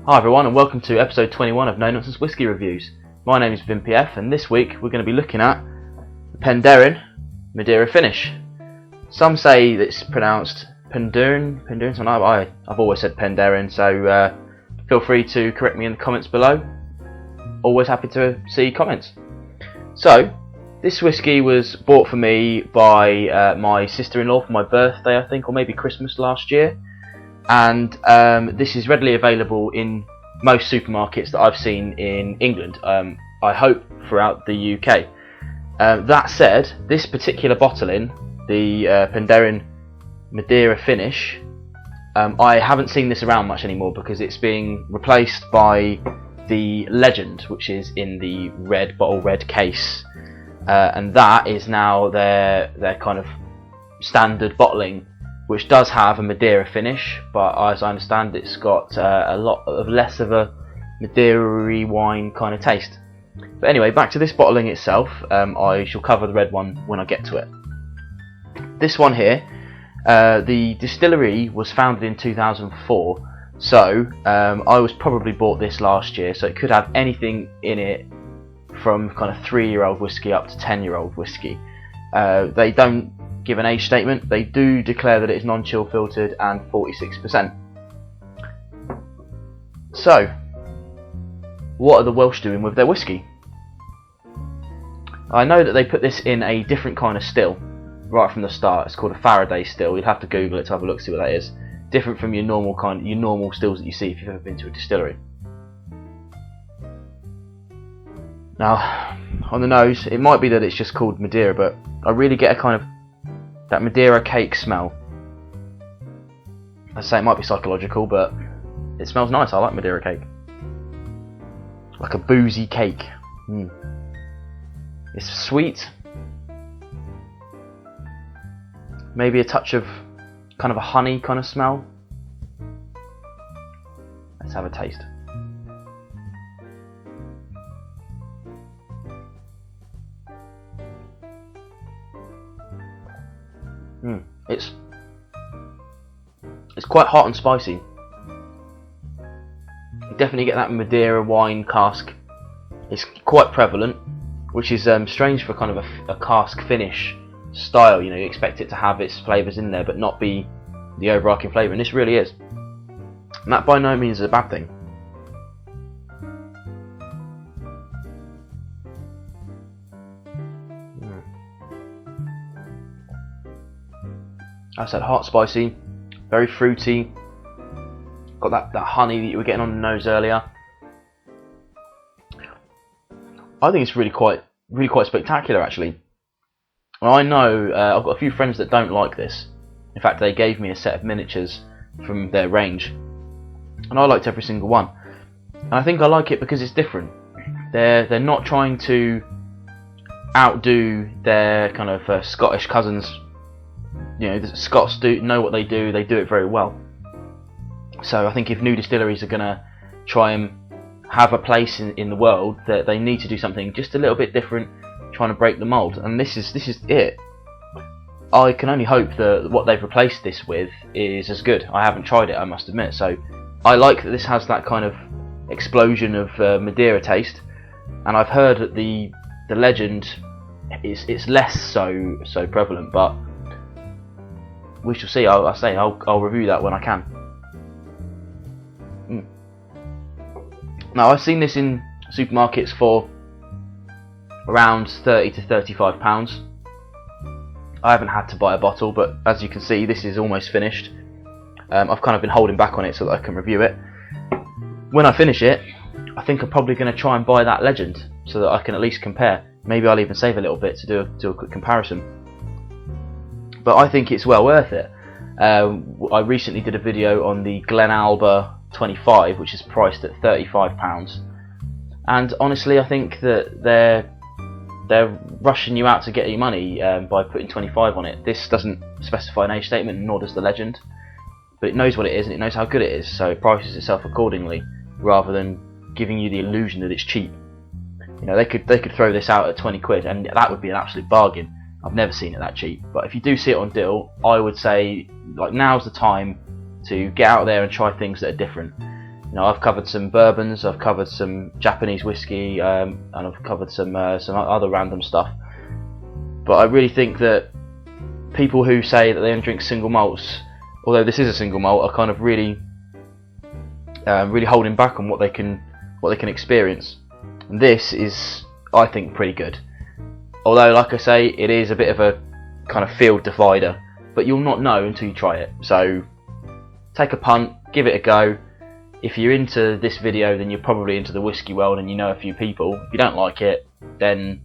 Hi everyone, and welcome to episode 21 of No Nonsense Whisky Reviews. My name is VimPF, and this week we're going to be looking at the Penderyn Madeira finish. Some say that it's pronounced Penderyn, so I've always said Penderyn, so feel free to correct me in the comments below. Always happy to see comments. So, this whisky was bought for me by my sister-in-law for my birthday, I think, or maybe Christmas last year. And this is readily available in most supermarkets that I've seen in England. I hope throughout the UK. That said, this particular bottling, the Penderyn Madeira finish, I haven't seen this around much anymore because it's being replaced by the Legend, which is in the red bottle, red case, and that is now their kind of standard bottling, which does have a Madeira finish, but as I understand, it's got a lot of less of a Madeira-y wine kind of taste. But anyway, back to this bottling itself. I shall cover the red one when I get to it. This one here, the distillery was founded in 2004, so I was probably bought this last year, so it could have anything in it from kind of 3-year-old whiskey up to 10-year-old whiskey. They don't give an age statement. They do declare that it is non-chill filtered and 46%. So, what are the Welsh doing with their whiskey? I know that they put this in a different kind of still right from the start. It's called a Faraday still. You'd have to Google it to have a look, see what that is. Different from your normal stills that you see if you've ever been to a distillery. Now, on the nose, it might be that it's just called Madeira, but I really get a kind of that Madeira cake smell. I say it might be psychological, but it smells nice. I like Madeira cake. Like a boozy cake. It's sweet. Maybe a touch of kind of a honey kind of smell. Let's have a taste. It's quite hot and spicy. You definitely get that Madeira wine cask. It's quite prevalent, which is strange for kind of a cask finish style. You know, you expect it to have its flavours in there, but not be the overarching flavour, and this really is. And that by no means is a bad thing. As I said, hot, spicy, very fruity. Got that honey that you were getting on the nose earlier. I think it's really quite spectacular, actually. Well, I know I've got a few friends that don't like this. In fact, they gave me a set of miniatures from their range, and I liked every single one. And I think I like it because it's different. They're not trying to outdo their kind of Scottish cousins. You know, the Scots know what they do it very well. So I think if new distilleries are going to try and have a place in the world, that they need to do something just a little bit different, trying to break the mould. And this is it. I can only hope that what they've replaced this with is as good. I haven't tried it, I must admit, so I like that this has that kind of explosion of Madeira taste. And I've heard that the Legend it's less so prevalent, but we shall see. I'll review that when I can. Now, I've seen this in supermarkets for around £30 to £35. I haven't had to buy a bottle, but as you can see, this is almost finished. I've kind of been holding back on it so that I can review it. When I finish it, I think I'm probably going to try and buy that Legend so that I can at least compare. Maybe I'll even save a little bit to do a quick comparison. But I think it's well worth it. I recently did a video on the Glenalba 25, which is priced at £35, and honestly, I think that they're rushing you out to get your money by putting 25 on it. This doesn't specify an age statement, nor does the Legend, but it knows what it is and it knows how good it is, so it prices itself accordingly, rather than giving you the illusion that it's cheap. You know, they could throw this out at 20 quid, and that would be an absolute bargain. I've never seen it that cheap, but if you do see it on deal, I would say like now's the time to get out there and try things that are different. You know, I've covered some bourbons, I've covered some Japanese whiskey, and I've covered some other random stuff. But I really think that people who say that they only drink single malts, although this is a single malt, are kind of really holding back on what they can experience. And this is, I think, pretty good. Although, like I say, it is a bit of a kind of field divider, but you'll not know until you try it. So take a punt, give it a go. If you're into this video, then you're probably into the whiskey world and you know a few people. If you don't like it, then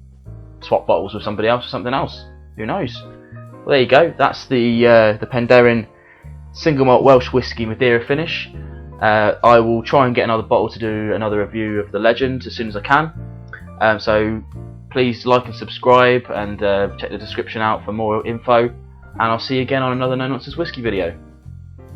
swap bottles with somebody else or something else. Who knows? Well, there you go. That's the Penderyn single malt Welsh whiskey Madeira finish. I will try and get another bottle to do another review of the Legend as soon as I can. So please like and subscribe, and check the description out for more info. And I'll see you again on another No Nonsense Whisky video.